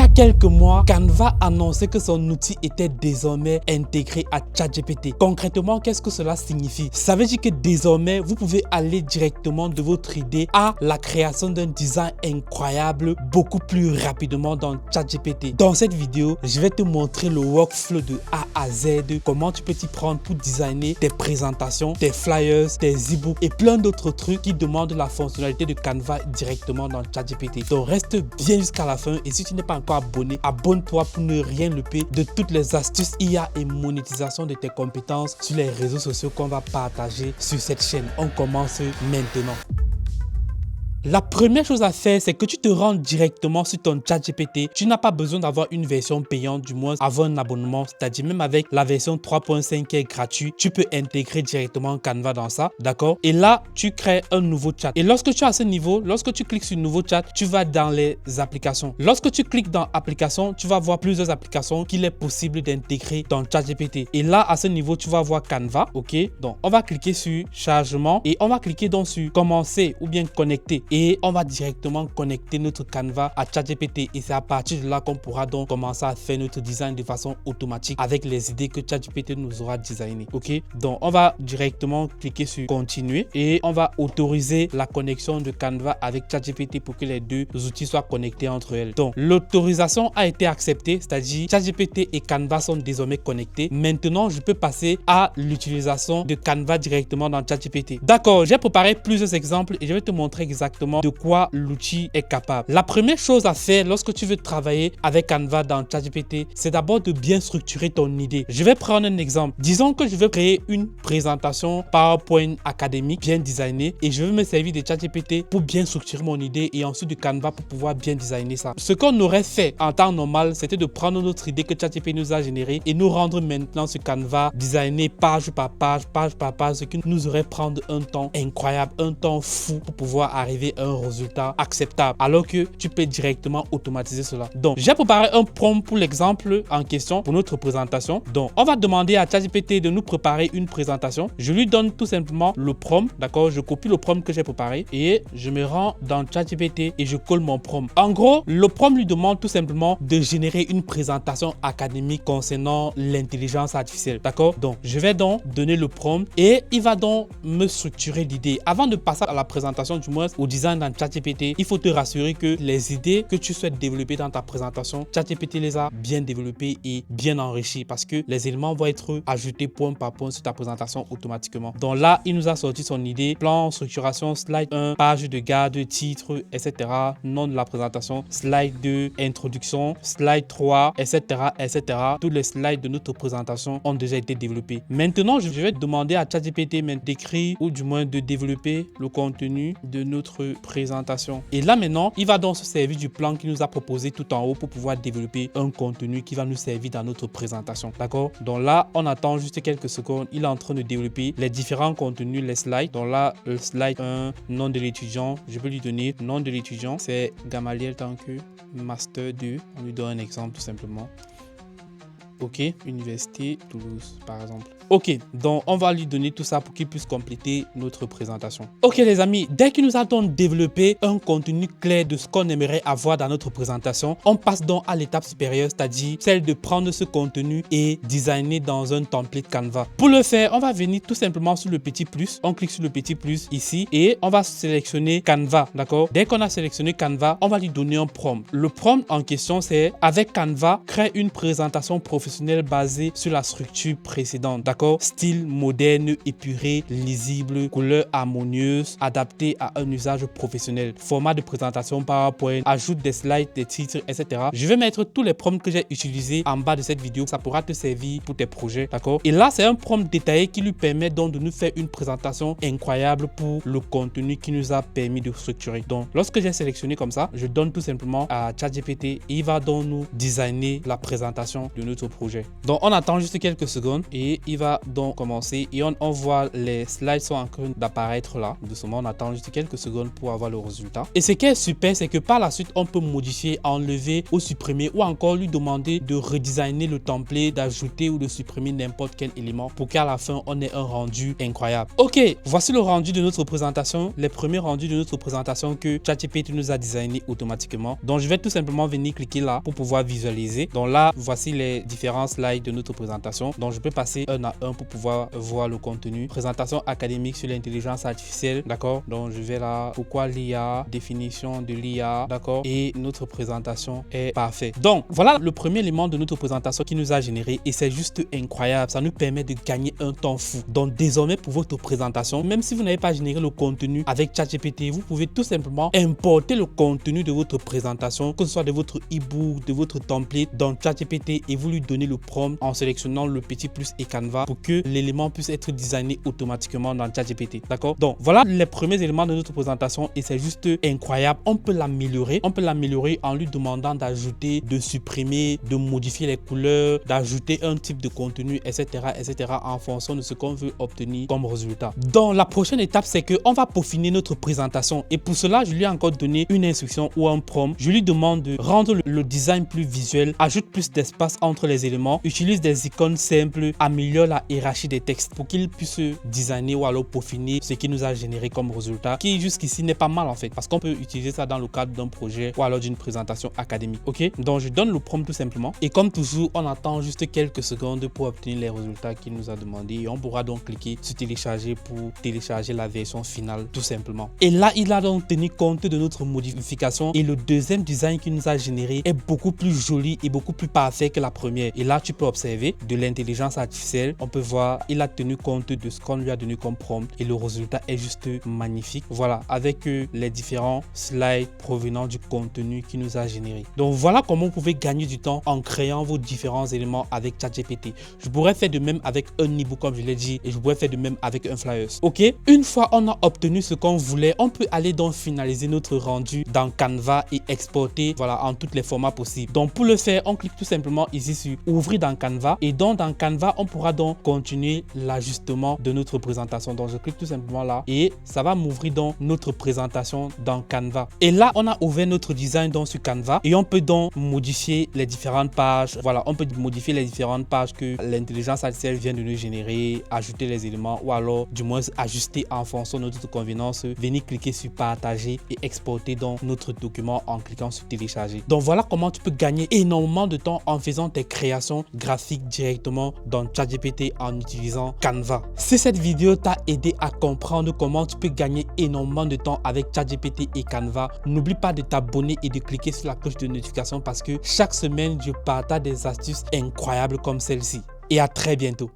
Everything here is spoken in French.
a quelques mois, Canva annonçait que son outil était désormais intégré à ChatGPT. Concrètement, qu'est-ce que cela signifie? Ça veut dire que désormais, vous pouvez aller directement de votre idée à la création d'un design incroyable beaucoup plus rapidement dans ChatGPT. Dans cette vidéo, je vais te montrer le workflow de A à Z, comment tu peux t'y prendre pour designer tes présentations, tes flyers, tes e-books et plein d'autres trucs qui demandent la fonctionnalité de Canva directement dans ChatGPT. Donc reste bien jusqu'à la fin et si tu n'es pas encore abonné, abonne-toi pour ne rien louper de toutes les astuces IA et monétisation de tes compétences sur les réseaux sociaux qu'on va partager sur cette chaîne. On commence maintenant. La première chose à faire, c'est que tu te rends directement sur ton ChatGPT. Tu n'as pas besoin d'avoir une version payante, du moins avoir un abonnement. C'est-à-dire même avec la version 3.5 qui est gratuite, tu peux intégrer directement Canva dans ça, d'accord? Et là, tu crées un nouveau chat. Et lorsque tu es à ce niveau, lorsque tu cliques sur nouveau chat, tu vas dans les applications. Lorsque tu cliques dans applications, tu vas voir plusieurs applications qu'il est possible d'intégrer dans ChatGPT. Et là, à ce niveau, tu vas voir Canva, ok? Donc, on va cliquer sur chargement et on va cliquer donc sur commencer ou bien connecter. Et on va directement connecter notre Canva à ChatGPT et c'est à partir de là qu'on pourra donc commencer à faire notre design de façon automatique avec les idées que ChatGPT nous aura designées. Ok, donc on va directement cliquer sur continuer et on va autoriser la connexion de Canva avec ChatGPT pour que les deux outils soient connectés entre elles. Donc l'autorisation a été acceptée, c'est-à-dire ChatGPT et Canva sont désormais connectés. Maintenant, je peux passer à l'utilisation de Canva directement dans ChatGPT. D'accord, j'ai préparé plusieurs exemples et je vais te montrer exactement de quoi l'outil est capable. La première chose à faire lorsque tu veux travailler avec Canva dans ChatGPT, c'est d'abord de bien structurer ton idée. Je vais prendre un exemple. Disons que je veux créer une présentation PowerPoint académique bien designée et je veux me servir de ChatGPT pour bien structurer mon idée et ensuite de Canva pour pouvoir bien designer ça. Ce qu'on aurait fait en temps normal, c'était de prendre notre idée que ChatGPT nous a générée et nous rendre maintenant sur Canva, designer page par page, ce qui nous aurait prendre un temps incroyable, un temps fou pour pouvoir arriver à un résultat acceptable, alors que tu peux directement automatiser cela. Donc, j'ai préparé un prompt pour l'exemple en question pour notre présentation. Donc, on va demander à ChatGPT de nous préparer une présentation. Je lui donne tout simplement le prompt, d'accord? Je copie le prompt que j'ai préparé et je me rends dans ChatGPT et je colle mon prompt. En gros, le prompt lui demande tout simplement de générer une présentation académique concernant l'intelligence artificielle, d'accord? Donc, je vais donc donner le prompt et il va donc me structurer l'idée. Avant de passer à la présentation, du moins au design dans ChatGPT, il faut te rassurer que les idées que tu souhaites développer dans ta présentation, ChatGPT les a bien développées et bien enrichies parce que les éléments vont être ajoutés point par point sur ta présentation automatiquement. Donc là, il nous a sorti son idée, plan, structuration, slide 1, page de garde, titre, etc. Nom de la présentation, slide 2, introduction, slide 3, etc., etc. Tous les slides de notre présentation ont déjà été développés. Maintenant, je vais demander à ChatGPT d'écrire ou du moins de développer le contenu de notre présentation. Et là maintenant, il va donc se servir du plan qu'il nous a proposé tout en haut pour pouvoir développer un contenu qui va nous servir dans notre présentation. D'accord? Donc là, on attend juste quelques secondes. Il est en train de développer les différents contenus, les slides. Donc là, le slide 1, nom de l'étudiant. Je peux lui donner le nom de l'étudiant. C'est Gamaliel Tanque, Master 2. On lui donne un exemple tout simplement. Ok, Université Toulouse par exemple. Ok, donc on va lui donner tout ça pour qu'il puisse compléter notre présentation. Ok les amis, dès qu'il nous a donc développé un contenu clair de ce qu'on aimerait avoir dans notre présentation, on passe donc à l'étape supérieure, c'est-à-dire celle de prendre ce contenu et designer dans un template Canva. Pour le faire, on va venir tout simplement sur le petit plus. On clique sur le petit plus ici et on va sélectionner Canva, d'accord? Dès qu'on a sélectionné Canva, on va lui donner un prompt. Le prompt en question, c'est avec Canva, crée une présentation professionnelle basée sur la structure précédente, d'accord? Style moderne, épuré, lisible, couleur harmonieuse, adapté à un usage professionnel. Format de présentation PowerPoint, ajoute des slides, des titres, etc. Je vais mettre tous les prompts que j'ai utilisés en bas de cette vidéo. Ça pourra te servir pour tes projets, d'accord? Et là, c'est un prompt détaillé qui lui permet donc de nous faire une présentation incroyable pour le contenu qui nous a permis de structurer. Donc, lorsque j'ai sélectionné comme ça, je donne tout simplement à ChatGPT et il va donc nous designer la présentation de notre projet. Donc, on attend juste quelques secondes et il va va donc commencer et on voit les slides sont en train d'apparaître là. Doucement, on attend juste quelques secondes pour avoir le résultat. Et ce qui est super, c'est que par la suite, on peut modifier, enlever ou supprimer ou encore lui demander de redesigner le template, d'ajouter ou de supprimer n'importe quel élément pour qu'à la fin, on ait un rendu incroyable. Ok, voici le rendu de notre présentation, les premiers rendus de notre présentation que ChatGPT nous a designé automatiquement. Donc, je vais tout simplement venir cliquer là pour pouvoir visualiser. Donc là, voici les différents slides de notre présentation. Donc, je peux passer un à un pour pouvoir voir le contenu. Présentation académique sur l'intelligence artificielle, d'accord? Donc, je vais là, pourquoi l'IA, définition de l'IA, d'accord? Et notre présentation est parfaite. Donc, voilà le premier élément de notre présentation qui nous a généré et c'est juste incroyable. Ça nous permet de gagner un temps fou. Donc, désormais, pour votre présentation, même si vous n'avez pas généré le contenu avec ChatGPT, vous pouvez tout simplement importer le contenu de votre présentation, que ce soit de votre e-book, de votre template dans ChatGPT et vous lui donnez le prompt en sélectionnant le petit plus et Canva pour que l'élément puisse être designé automatiquement dans ChatGPT. D'accord? Donc, voilà les premiers éléments de notre présentation et c'est juste incroyable. On peut l'améliorer. On peut l'améliorer en lui demandant d'ajouter, de supprimer, de modifier les couleurs, d'ajouter un type de contenu, etc., etc. en fonction de ce qu'on veut obtenir comme résultat. Donc, la prochaine étape, c'est qu'on va peaufiner notre présentation et pour cela, je lui ai encore donné une instruction ou un prompt. Je lui demande de rendre le design plus visuel, ajoute plus d'espace entre les éléments, utilise des icônes simples, améliore la hiérarchie des textes pour qu'il puisse designer ou alors peaufiner ce qui nous a généré comme résultat, qui jusqu'ici n'est pas mal en fait, parce qu'on peut utiliser ça dans le cadre d'un projet ou alors d'une présentation académique. Ok, donc je donne le prompt tout simplement et comme toujours, on attend juste quelques secondes pour obtenir les résultats qu'il nous a demandé et on pourra donc cliquer sur télécharger pour télécharger la version finale tout simplement. Et là, il a donc tenu compte de notre modification et le deuxième design qu'il nous a généré est beaucoup plus joli et beaucoup plus parfait que la première. Et là, tu peux observer de l'intelligence artificielle. On peut voir, il a tenu compte de ce qu'on lui a donné comme prompt et le résultat est juste magnifique. Voilà, avec les différents slides provenant du contenu qu'il nous a généré. Donc voilà comment vous pouvez gagner du temps en créant vos différents éléments avec ChatGPT. Je pourrais faire de même avec un e-book comme je l'ai dit et je pourrais faire de même avec un flyers. Ok, une fois on a obtenu ce qu'on voulait, on peut aller donc finaliser notre rendu dans Canva et exporter voilà en tous les formats possibles. Donc pour le faire, on clique tout simplement ici sur ouvrir dans Canva et donc dans Canva, on pourra donc continuer l'ajustement de notre présentation. Donc je clique tout simplement là et ça va m'ouvrir donc notre présentation dans Canva. Et là, on a ouvert notre design donc sur Canva et on peut donc modifier les différentes pages. Voilà, on peut modifier les différentes pages que l'intelligence artificielle vient de nous générer, ajouter les éléments ou alors du moins ajuster en fonction de notre convenance. Venir cliquer sur partager et exporter donc notre document en cliquant sur télécharger. Donc voilà comment tu peux gagner énormément de temps en faisant tes créations graphiques directement dans ChatGPT en utilisant Canva. Si cette vidéo t'a aidé à comprendre comment tu peux gagner énormément de temps avec ChatGPT et Canva, n'oublie pas de t'abonner et de cliquer sur la cloche de notification parce que chaque semaine, je partage des astuces incroyables comme celle-ci. Et à très bientôt.